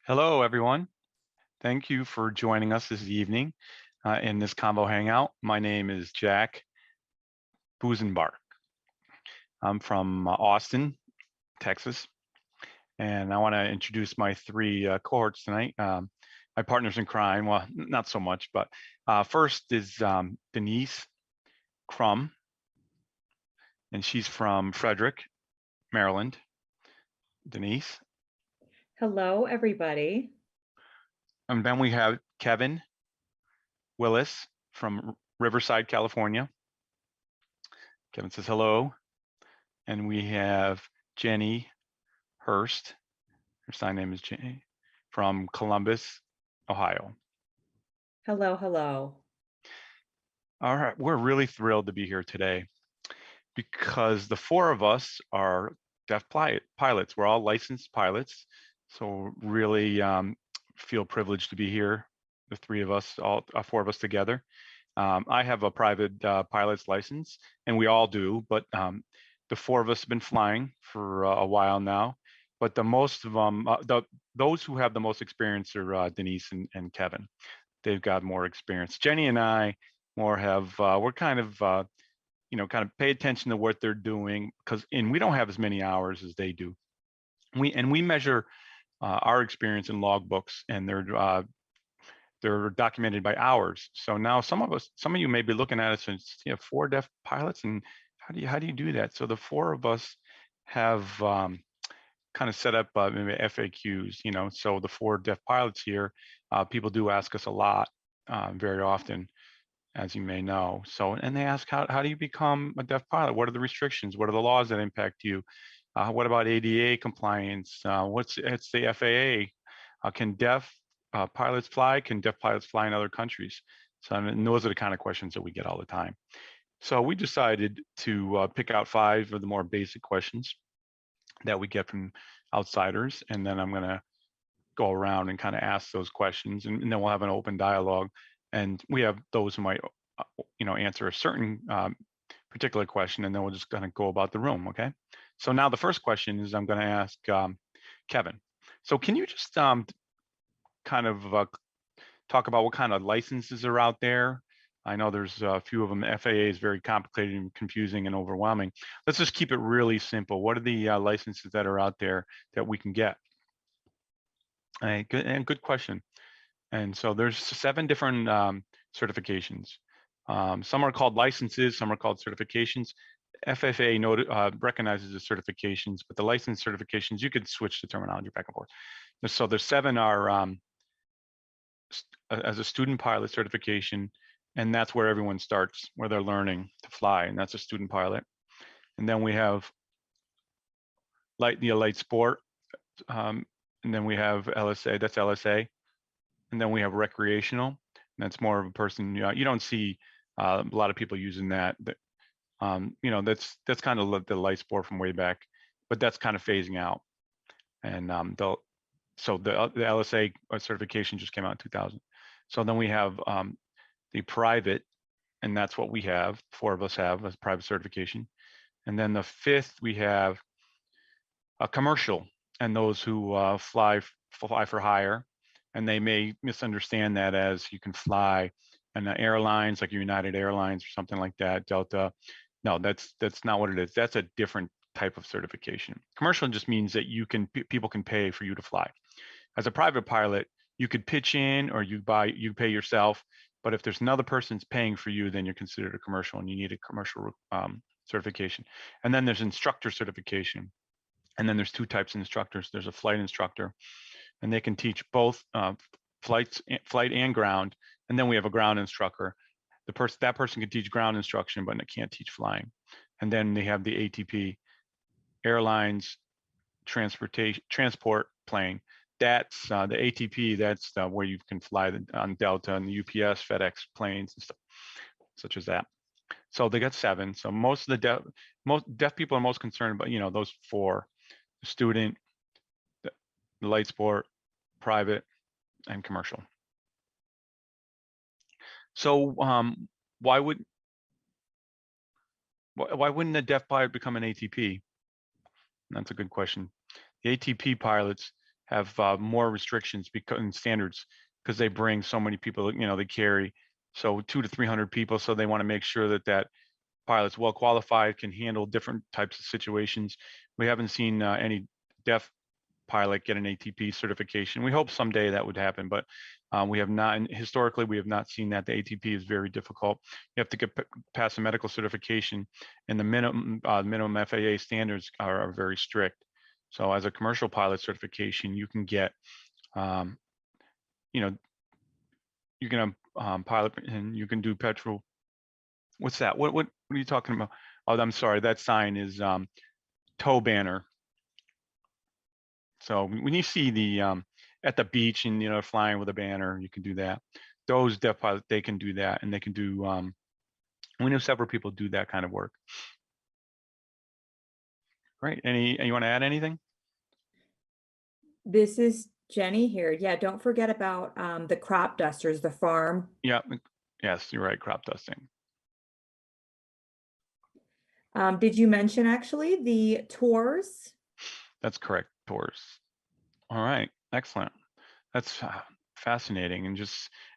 Hello, everyone. Thank you for joining us this evening in this Convo Hangout. My name is Jack Busenbark. I'm from Austin, Texas, and I want to introduce my three cohorts tonight. My partners in crime, well, not so much, but first is Deneese Krumm, and she's from Frederick, Maryland. Deneese. Hello, everybody. And then we have Kevin Willis from Riverside, California. Kevin says hello. And we have Jenny Hurst, her sign name is Jenny, from Columbus, Ohio. Hello, hello. All right, we're really thrilled to be here today because the four of us are deaf pilots. We're all licensed pilots, so really feel privileged to be here, the three of us, all four of us together. I have a private pilot's license, and we all do, but the four of us have been flying for a while now. But the most of them, those who have the most experience are Deneese and Kevin. They've got more experience. Jenny and I more have, we're kind of, kind of pay attention to what they're doing and we don't have as many hours as they do. We measure our experience in logbooks, and they're documented by hours. So now some of you may be looking at us and you have four deaf pilots, and how do you do that? So the four of us have kind of set up maybe FAQs, so the four deaf pilots here, people do ask us a lot, very often, as you may know. So, and they ask, how do you become a deaf pilot? What are the restrictions? What are the laws that impact you? What about ADA compliance? It's the FAA? Can deaf pilots fly? Can deaf pilots fly in other countries? So, and those are the kind of questions that we get all the time. So we decided to pick out 5 of the more basic questions that we get from outsiders, and then I'm going to go around and kind of ask those questions, and then we'll have an open dialogue. And we have those who might, answer a certain particular question, and then we're just going to go about the room. Okay. So now the first question is I'm going to ask Kevin. So can you just kind of talk about what kind of licenses are out there? I know there's a few of them. FAA is very complicated and confusing and overwhelming. Let's just keep it really simple. What are the licenses that are out there that we can get? Good question. And so there's 7 different certifications. Some are called licenses, some are called certifications. FFA recognizes the certifications, but the license certifications, you could switch the terminology back and forth. So there's 7 are as a student pilot certification, and that's where everyone starts, where they're learning to fly, and that's a student pilot. And then we have light sport, and then we have LSA, that's LSA. And then we have recreational, and that's more of a person, you don't see a lot of people using that. That's kind of the light sport from way back, but that's kind of phasing out. And so the LSA certification just came out in 2000. So then we have the private, and that's what we have. 4 of us have a private certification. And then the 5th, we have a commercial, and those who fly for hire. And they may misunderstand that as you can fly in the airlines like United Airlines or something like that, Delta. No, that's not what it is. That's a different type of certification. Commercial just means that people can pay for you to fly. As a private pilot, you could pitch in or you pay yourself. But if there's another person's paying for you, then you're considered a commercial, and you need a commercial certification. And then there's instructor certification. And then there's 2 types of instructors. There's a flight instructor, and they can teach both flight and ground. And then we have a ground instructor. That person can teach ground instruction, but it can't teach flying. And then they have the ATP, airlines, transport plane. That's the ATP. That's where you can fly on Delta and the UPS, FedEx planes and stuff such as that. So they got 7. So most of the deaf people are most concerned about those 4: the student, the light sport, private, and commercial. So why wouldn't a deaf pilot become an ATP? That's a good question. The ATP pilots have more restrictions because and standards because they bring so many people. They carry 200 to 300 people, so they want to make sure that pilot's well qualified, can handle different types of situations. We haven't seen any deaf pilot get an ATP certification. We hope someday that would happen, but we have not. And historically, we have not seen that. The ATP is very difficult. You have to get past a medical certification, and the minimum FAA standards are very strict. So, as a commercial pilot certification, you can get, you can pilot and you can do petrol. What's that? What are you talking about? Oh, I'm sorry. That sign is tow banner. So when you see the at the beach and flying with a banner, you can do that. Those deaf pilots, they can do that, and they can do. We know several people do that kind of work. Great. You want to add anything? This is Jenny here. Yeah, don't forget about the crop dusters, the farm. Yeah. Yes, you're right. Crop dusting. Did you mention actually the tours? That's correct. Tours. All right. Excellent. That's fascinating. And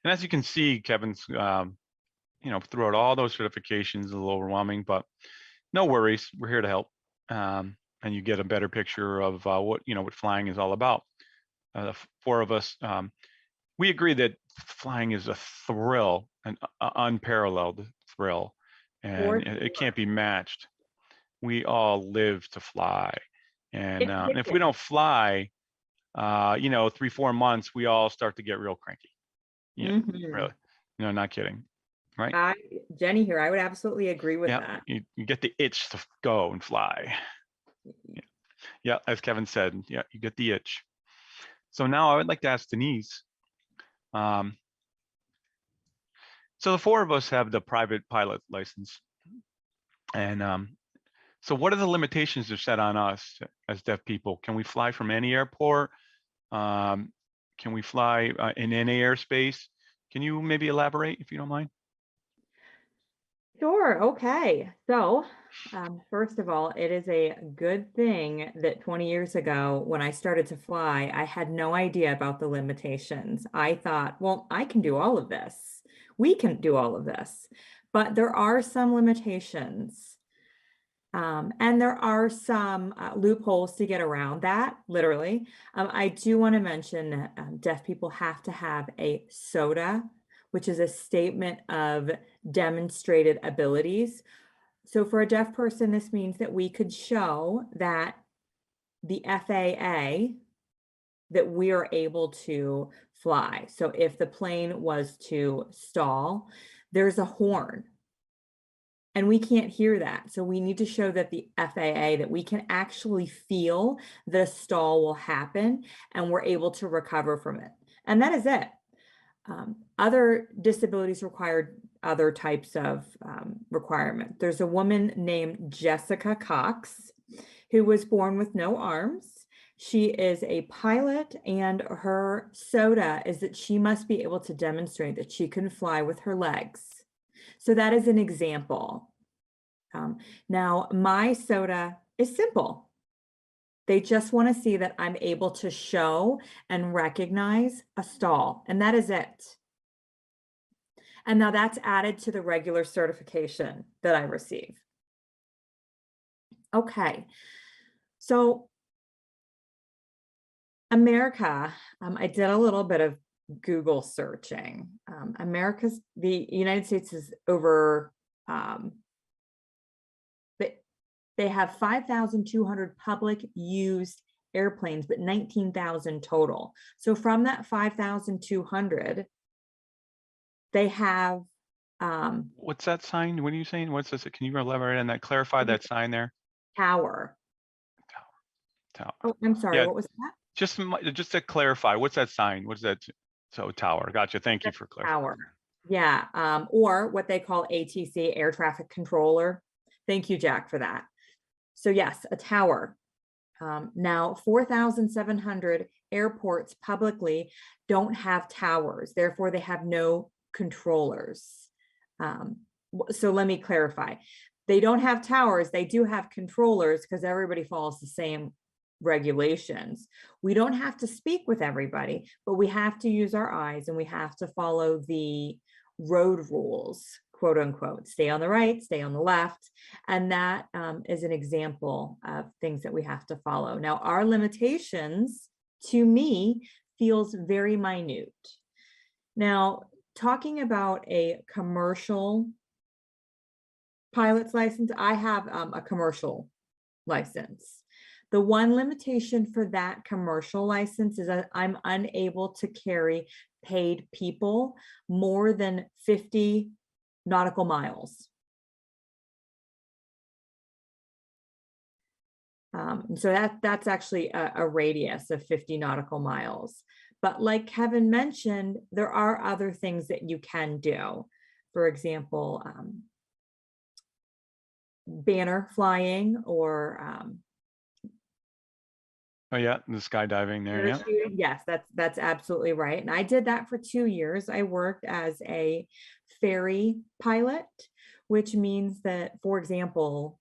as you can see, Kevin's, throughout all those certifications, a little overwhelming, but no worries. We're here to help. And you get a better picture of what flying is all about. The four of us, we agree that flying is a thrill, an unparalleled thrill, and it can't be matched. We all live to fly, and if we don't fly, 3-4 months, we all start to get real cranky. Yeah, really. No, not kidding. Right? Jenny here. I would absolutely agree with that. You get the itch to go and fly. Yeah, as Kevin said, yeah, you get the itch. So now I would like to ask Deneese. So the four of us have the private pilot license, and so what are the limitations that are set on us as deaf people? Can we fly from any airport? Can we fly in any airspace? Can you maybe elaborate if you don't mind? Sure. Okay. So, first of all, it is a good thing that 20 years ago, when I started to fly, I had no idea about the limitations. I thought, well, I can do all of this. We can do all of this, but there are some limitations. And there are some loopholes to get around that, literally. I do want to mention that deaf people have to have a SOTA, which is a statement of demonstrated abilities. So for a deaf person, this means that we could show that the FAA, that we are able to fly. So if the plane was to stall, there's a horn. And we can't hear that. So we need to show that the FAA, that we can actually feel the stall will happen and we're able to recover from it. And that is it. Other disabilities require other types of requirement. There's a woman named Jessica Cox who was born with no arms. She is a pilot, and her SOTA is that she must be able to demonstrate that she can fly with her legs. So that is an example. Now, my SOTA is simple. They just want to see that I'm able to show and recognize a stall, and that is it. And now that's added to the regular certification that I receive. Okay, so America, I did a little bit of Google searching. The United States is over, they have 5,200 public used airplanes, but 19,000 total. So from that 5,200, they have. What's that sign? What are you saying? What's this? Can you elaborate on that? Clarify that sign there. Tower. Tower. Oh, I'm sorry. Yeah. What was that? Just to clarify, what's that sign? What's that? So tower. Gotcha. Thank you for clarifying. Tower. Yeah. Or what they call ATC, air traffic controller. Thank you, Jack, for that. So yes, a tower. Now 4,700 airports publicly don't have towers. Therefore, they have no controllers. So let me clarify. They don't have towers. They do have controllers because everybody follows the same regulations. We don't have to speak with everybody, but we have to use our eyes and we have to follow the road rules, quote unquote. Stay on the right, stay on the left. And that is an example of things that we have to follow. Now, our limitations, to me, feels very minute. Now, talking about a commercial pilot's license, I have a commercial license. The one limitation for that commercial license is that I'm unable to carry paid people more than 50 nautical miles. So that's actually a radius of 50 nautical miles. But like Kevin mentioned, there are other things that you can do. For example, banner flying or Oh yeah, the skydiving there. Yeah. parachuting. Yes, that's absolutely right. And I did that for 2 years. I worked as a ferry pilot, which means that, for example,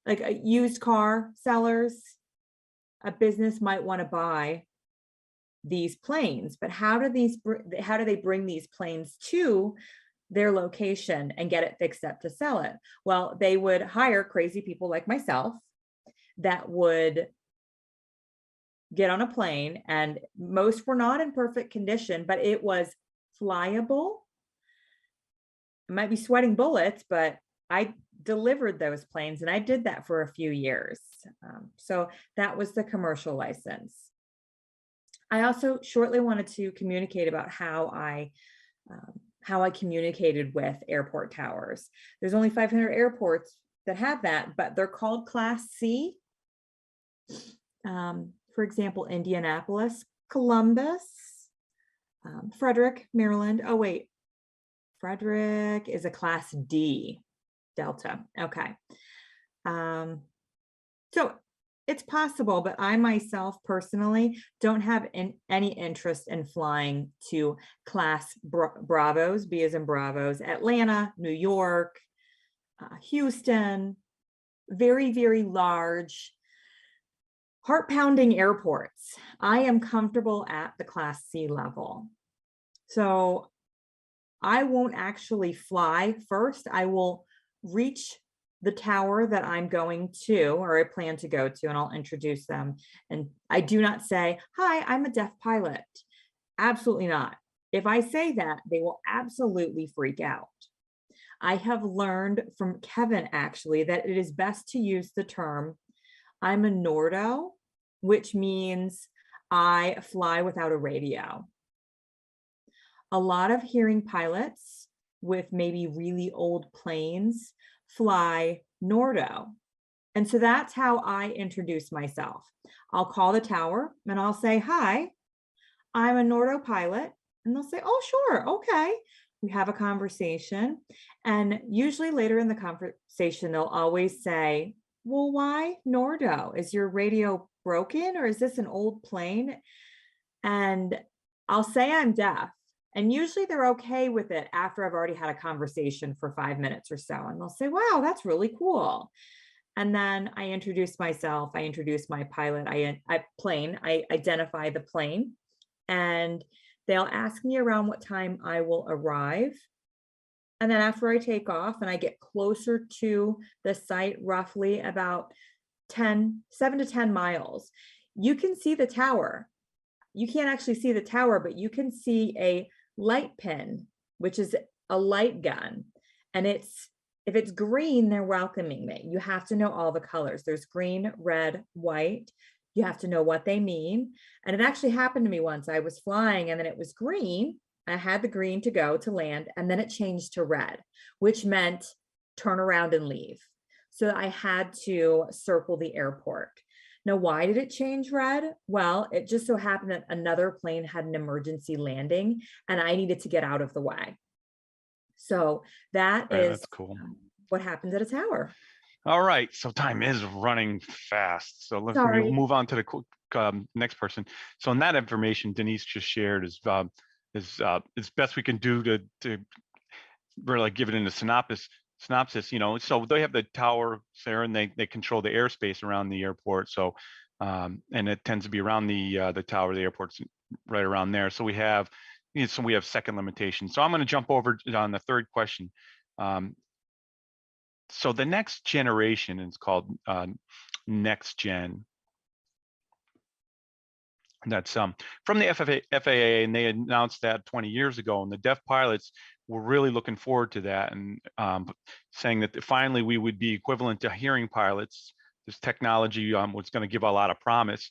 like a used car sellers, a business might want to buy these planes, but how do they bring these planes to their location and get it fixed up to sell it? Well, they would hire crazy people like myself that would get on a plane, and most were not in perfect condition, but it was flyable. I might be sweating bullets, but I delivered those planes, and I did that for a few years. So that was the commercial license. I also shortly wanted to communicate about how I communicated with airport towers. There's only 500 airports that have that, but they're called Class C. For example, Indianapolis, Columbus, Frederick, Maryland. Oh wait, Frederick is a Class D, Delta. Okay. So it's possible, but I myself personally don't have any interest in flying to Class Bravos, B as in Bravos, Atlanta, New York, Houston, very, very large, heart-pounding airports. I am comfortable at the Class C level. So I won't actually fly first. I will reach the tower that I'm going to, or I plan to go to, and I'll introduce them. And I do not say, "Hi, I'm a deaf pilot." Absolutely not. If I say that, they will absolutely freak out. I have learned from Kevin, actually, that it is best to use the term, "I'm a Nordo," which means I fly without a radio. A lot of hearing pilots with maybe really old planes fly Nordo. And so that's how I introduce myself. I'll call the tower and I'll say, "Hi, I'm a Nordo pilot." And they'll say, "Oh, sure, okay." We have a conversation. And usually later in the conversation, they'll always say, "Well, why Nordo? Is your radio broken, or is this an old plane?" And I'll say I'm deaf. And usually they're okay with it after I've already had a conversation for 5 minutes or so. And they'll say, "Wow, that's really cool." And then I introduce myself, I introduce my pilot, I identify the plane, and they'll ask me around what time I will arrive. And then after I take off and I get closer to the site, roughly about 7 to 10 miles, you can see the tower. You can't actually see the tower, but you can see a light pin, which is a light gun. And if it's green, they're welcoming me. You have to know all the colors. There's green, red, white. You have to know what they mean. And it actually happened to me once. I was flying and then it was green. I had the green to go to land, and then it changed to red, which meant turn around and leave. So I had to circle the airport. Now, why did it change red? Well, it just so happened that another plane had an emergency landing and I needed to get out of the way. So that Right, is that's cool. what happens at a tower. All right, so time is running fast. So let's Sorry. move on to the next person. So in that information Deneese just shared is best we can do to really give it in a synopsis. synopsis, so they have the tower there, and they control the airspace around the airport. So, and it tends to be around the tower, the airport's right around there. So we have, second limitation. So I'm going to jump over on the third question. So the next generation is called next gen. That's from the FAA, and they announced that 20 years ago, and the deaf pilots were really looking forward to that, and saying that finally we would be equivalent to hearing pilots. This technology was going to give a lot of promise,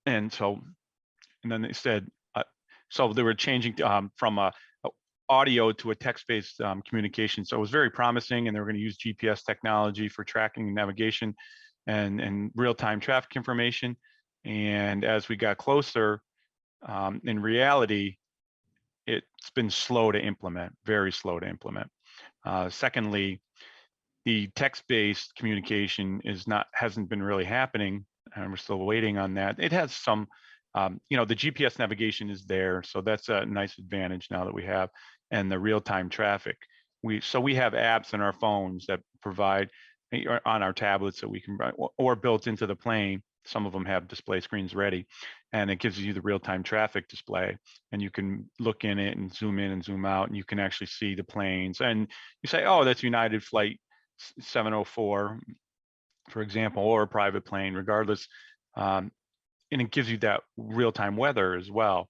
and then they said, so they were changing from a audio to a text-based communication. So it was very promising, and they were going to use GPS technology for tracking and navigation and real-time traffic information. And as we got closer, in reality, it's been slow to implement, very slow to implement. Secondly, the text-based communication hasn't been really happening, and we're still waiting on that. It has some, the GPS navigation is there, so that's a nice advantage now that we have, and the real-time traffic. We have apps on our phones that provide, on our tablets, that we can, or built into the plane. Some of them have display screens ready, and it gives you the real-time traffic display, and you can look in it and zoom in and zoom out, and you can actually see the planes. And you say, oh, that's United Flight 704, for example, or a private plane, regardless. And it gives you that real-time weather as well,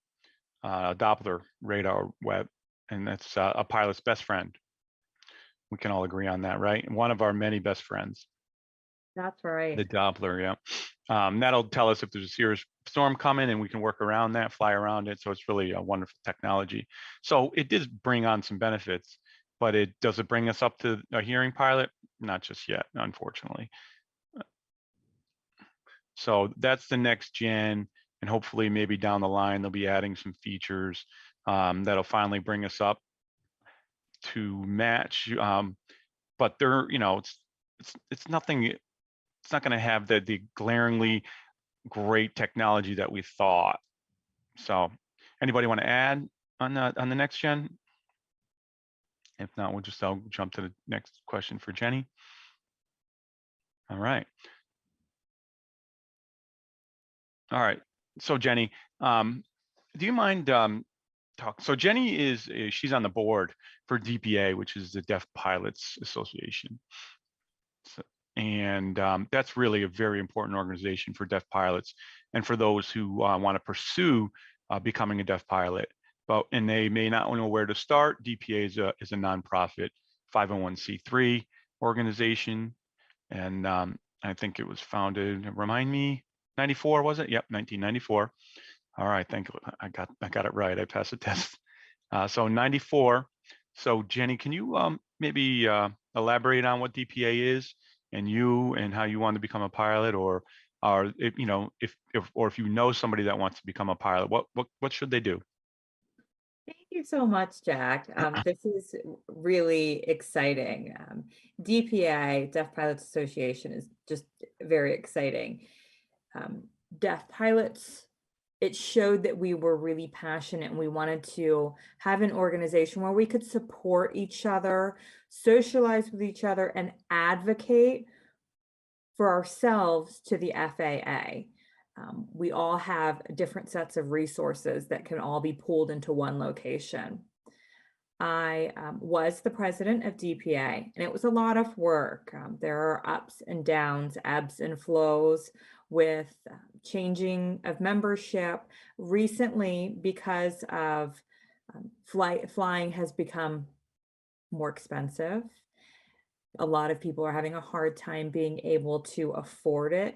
Doppler radar web, and that's a pilot's best friend. We can all agree on that, right? One of our many best friends. That's right. The Doppler, yeah. That'll tell us if there's a serious storm coming, and we can work around that, fly around it. So it's really a wonderful technology. So it did bring on some benefits, but does it bring us up to a hearing pilot? Not just yet, unfortunately. So that's the next gen, and hopefully maybe down the line they'll be adding some features that'll finally bring us up to match. But they're, it's nothing. It's not going to have the glaringly great technology that we thought. So, anybody want to add on the next gen? If not, I'll jump to the next question for Jenny. All right. All right. So Jenny, do you mind talk? So Jenny she's on the board for DPA, which is the Deaf Pilots Association. So, and that's really a very important organization for deaf pilots and for those who want to pursue becoming a deaf pilot. And they may not know where to start. DPA is a nonprofit 501c3 organization, and I think it was founded. Remind me, 94 was it? Yep, 1994. All right, thank you. I got it right. I passed the test. So 94. So Jenny, can you maybe elaborate on what DPA is, and how you want to become a pilot, or if you know somebody that wants to become a pilot, what should they do? Thank you so much, Jack. This is really exciting. DPA, Deaf Pilots Association, is just very exciting. Deaf pilots, it showed that we were really passionate, and we wanted to have an organization where we could support each other, socialize with each other, and advocate for ourselves to the FAA. We all have different sets of resources that can all be pulled into one location. I was the president of DPA, and it was a lot of work. There are ups and downs, ebbs and flows with changing of membership. Recently, because of flying has become more expensive. A lot of people are having a hard time being able to afford it.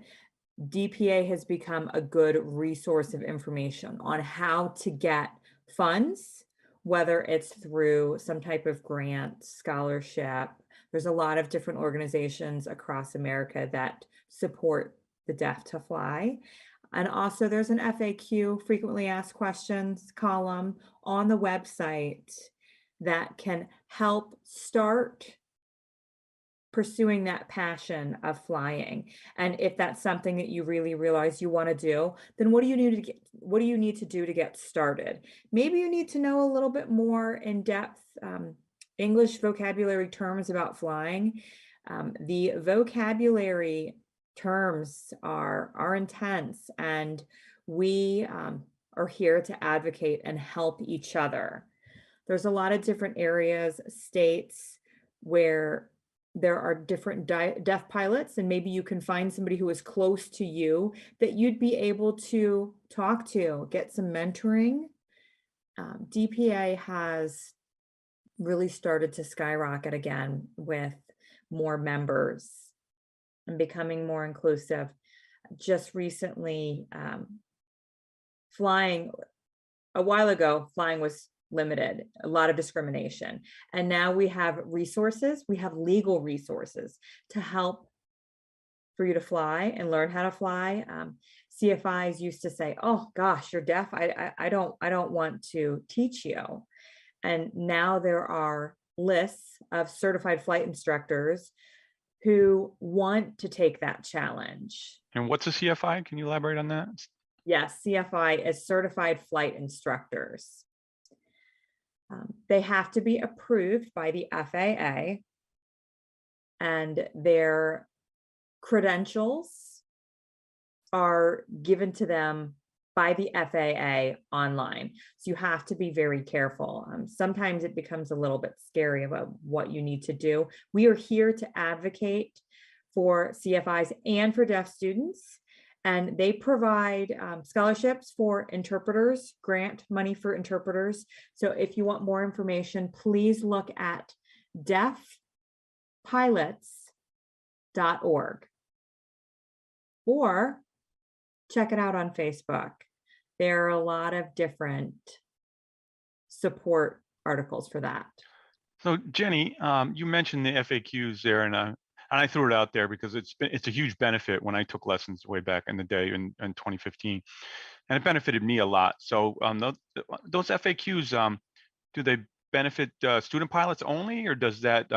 DPA has become a good resource of information on how to get funds, whether it's through some type of grant, scholarship. There's a lot of different organizations across America that support the deaf to fly. And also there's an FAQ, frequently asked questions column on the website that can help start pursuing that passion of flying. And if that's something that you really realize you want to do, then what do you need to do to get started? Maybe you need to know a little bit more in depth English vocabulary terms about flying. The vocabulary terms are intense, and we are here to advocate and help each other. There's a lot of different areas, states where there are different deaf pilots, and maybe you can find somebody who is close to you that you'd be able to talk to, get some mentoring. DPA has really started to skyrocket again with more members and becoming more inclusive. Just recently, flying, a while ago, flying was limited, a lot of discrimination. And now we have resources, we have legal resources to help for you to fly and learn how to fly. CFIs used to say, oh gosh, you're deaf. I don't want to teach you. And now there are lists of certified flight instructors who want to take that challenge. And what's a CFI? Can you elaborate on that? Yes, CFI is certified flight instructors. They have to be approved by the FAA, and their credentials are given to them by the FAA online. So you have to be very careful. Sometimes it becomes a little bit scary about what you need to do. We are here to advocate for CFIs and for deaf students, and they provide scholarships for interpreters, grant money for interpreters. So if you want more information, please look at deafpilots.org or check it out on Facebook. There are a lot of different support articles for that. So Jenny, you mentioned the FAQs there, and I threw it out there because it's a huge benefit when I took lessons way back in the day in 2015, and it benefited me a lot. So those FAQs, do they benefit student pilots only, or does that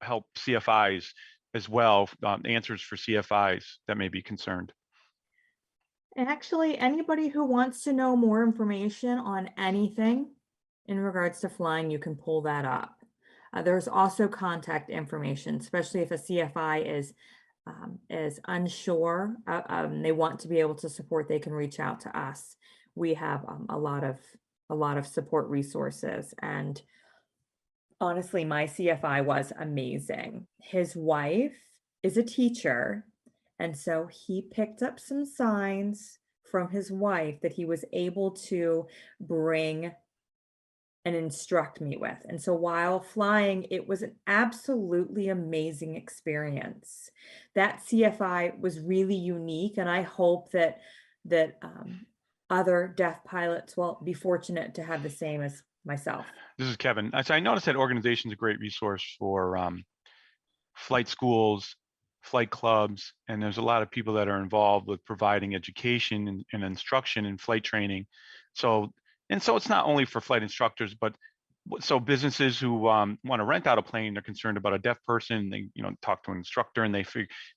help CFIs as well? Answers for CFIs that may be concerned. Actually, anybody who wants to know more information on anything in regards to flying, you can pull that up. There's also contact information, especially if a CFI is unsure, they want to be able to support, they can reach out to us. We have a lot of support resources, and honestly, my CFI was amazing. His wife is a teacher, and so he picked up some signs from his wife that he was able to bring and instruct me with. And so while flying, it was an absolutely amazing experience. That CFI was really unique, and I hope that other deaf pilots will be fortunate to have the same as myself. This is Kevin. So I noticed that organization is a great resource for flight schools, flight clubs, and there's a lot of people that are involved with providing education and instruction and flight training. So it's not only for flight instructors, but so businesses who want to rent out a plane, they're concerned about a deaf person, they talk to an instructor, and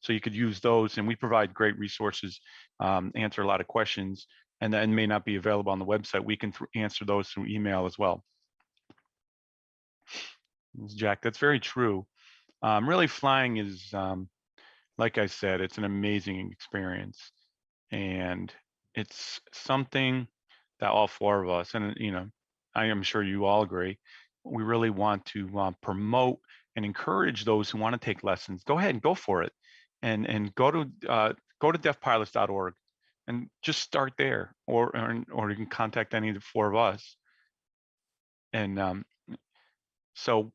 so you could use those, and we provide great resources, answer a lot of questions, and then may not be available on the website. We can answer those through email as well. Jack, that's very true. Really, flying is, like I said, it's an amazing experience, and it's something that all four of us, and I am sure you all agree, we really want to promote and encourage those who want to take lessons. Go ahead and go for it, and go to deafpilots.org and just start there, or you can contact any of the four of us. And so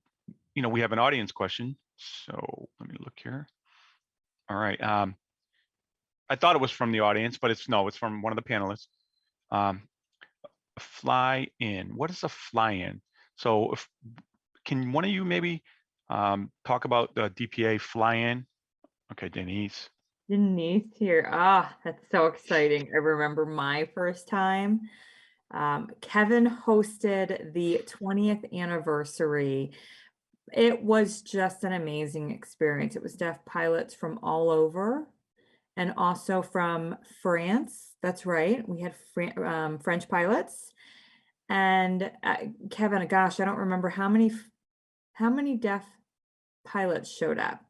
we have an audience question. So let me look here. All right. I thought it was from the audience, but it's from one of the panelists. FlyIn. What is a FlyIn? So can one of you maybe talk about the DPA FlyIn? Okay, Deneese. Deneese here. That's so exciting. I remember my first time. Kevin hosted the 20th anniversary. It was just an amazing experience. It was deaf pilots from all over, and also from France. That's right. We had French pilots. And Kevin, gosh, I don't remember how many how many deaf pilots showed up?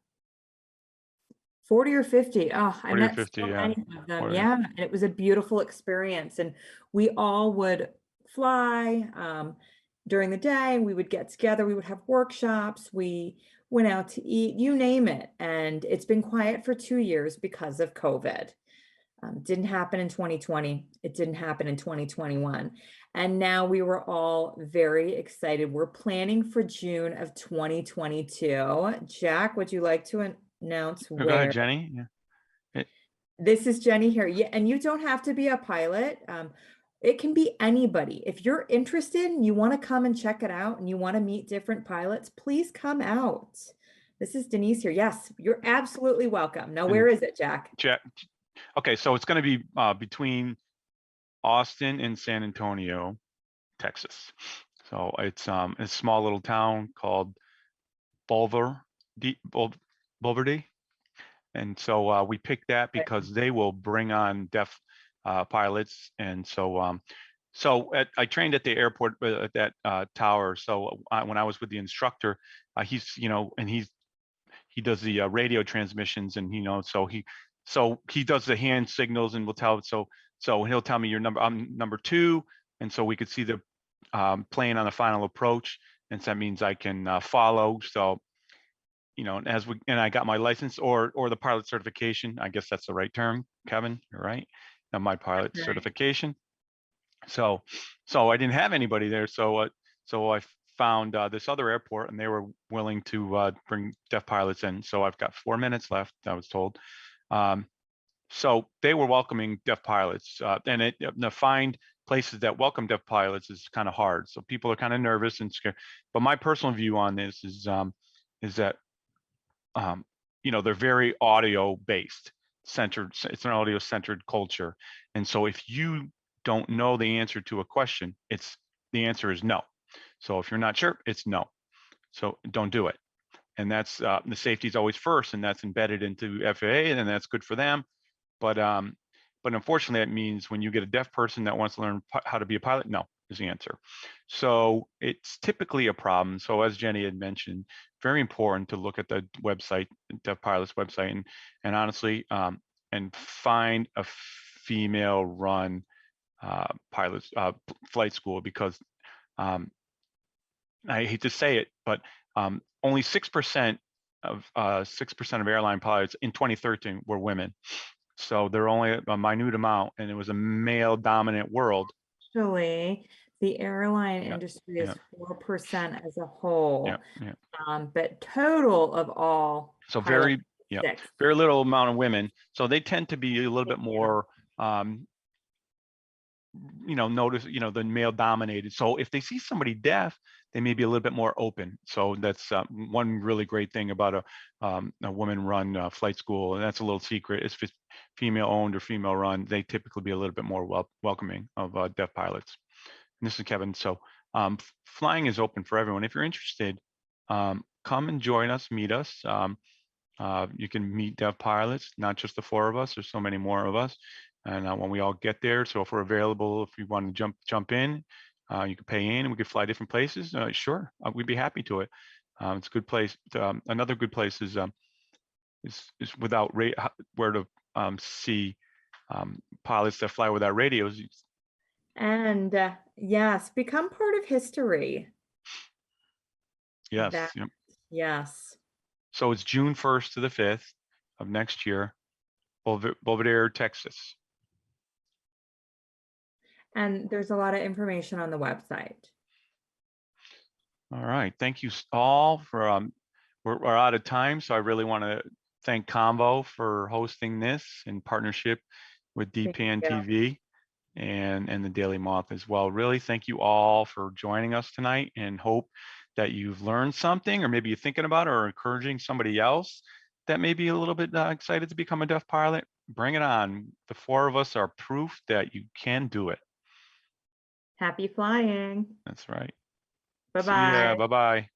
40 or 50. Oh, I 40 or met 50, so yeah. many of them. 40. Yeah, and it was a beautiful experience. And we all would fly during the day. We would get together. We would have workshops. We went out to eat, you name it. And it's been quiet for 2 years because of COVID. Didn't happen in 2020. It didn't happen in 2021. And now we were all very excited. We're planning for June of 2022. Jack, would you like to announce Oh, go ahead, where? Jenny. Yeah. This is Jenny here. Yeah, and you don't have to be a pilot. It can be anybody. If you're interested and you want to come and check it out and you want to meet different pilots, please come out. This is Deneese here. Yes, you're absolutely welcome. Now, where is it, Jack? Okay, so it's going to be between Austin and San Antonio, Texas. So it's a small little town called Bulverde. And so we picked that because they will bring on deaf pilots. And so I trained at the airport at that tower. So when I was with the instructor, he's, and he does the radio transmissions, and so he does the hand signals, and will tell. So he'll tell me I'm number 2, and so we could see the plane on the final approach, and so that means I can follow. So and I got my license or the pilot certification. I guess that's the right term, Kevin. You're right. Now my pilot certification. So I didn't have anybody there. So I found this other airport, and they were willing to bring deaf pilots in. So I've got 4 minutes left, I was told. So they were welcoming deaf pilots, and to find places that welcome deaf pilots is kind of hard. So people are kind of nervous and scared. But my personal view on this is that they're very audio based, centered. It's an audio centered culture, and so if you don't know the answer to a question, the answer is no. So if you're not sure, it's no. So don't do it. And that's the safety is always first, and that's embedded into FAA, and that's good for them. But unfortunately, that means when you get a deaf person that wants to learn how to be a pilot, no is the answer. So it's typically a problem. So as Jenny had mentioned, very important to look at the website, Deaf Pilots website, and honestly, and find a female-run flight school, because I hate to say it, but only 6% of airline pilots in 2013 were women. So they're only a minute amount, and it was a male-dominant world. Actually, the airline industry is 4% as a whole. But total of all, so very little amount of women. So they tend to be a little bit more notice, the male dominated. So if they see somebody deaf, they may be a little bit more open. So that's one really great thing about a woman-run flight school, and that's a little secret. If it's female-owned or female-run, they typically be a little bit more welcoming of deaf pilots. And this is Kevin. So flying is open for everyone. If you're interested, come and join us, meet us. You can meet deaf pilots, not just the 4 of us. There's so many more of us. And when we all get there, so if we're available, if you want to jump in, you can pay in, and we could fly different places. Sure, we'd be happy to it. It's a good place. Another good place is without where to see pilots that fly without radios. And yes, become part of history. Yes. Yes. So it's June 1st to the 5th of next year, Belvedere, Texas. And there's a lot of information on the website. All right. Thank you all for, we're out of time. So I really want to thank Convo for hosting this in partnership with DPA TV and the Daily Moth as well. Really, thank you all for joining us tonight, and hope that you've learned something, or maybe you're thinking about or encouraging somebody else that may be a little bit excited to become a deaf pilot. Bring it on. The 4 of us are proof that you can do it. Happy flying. That's right. Bye-bye. See ya. Bye-bye.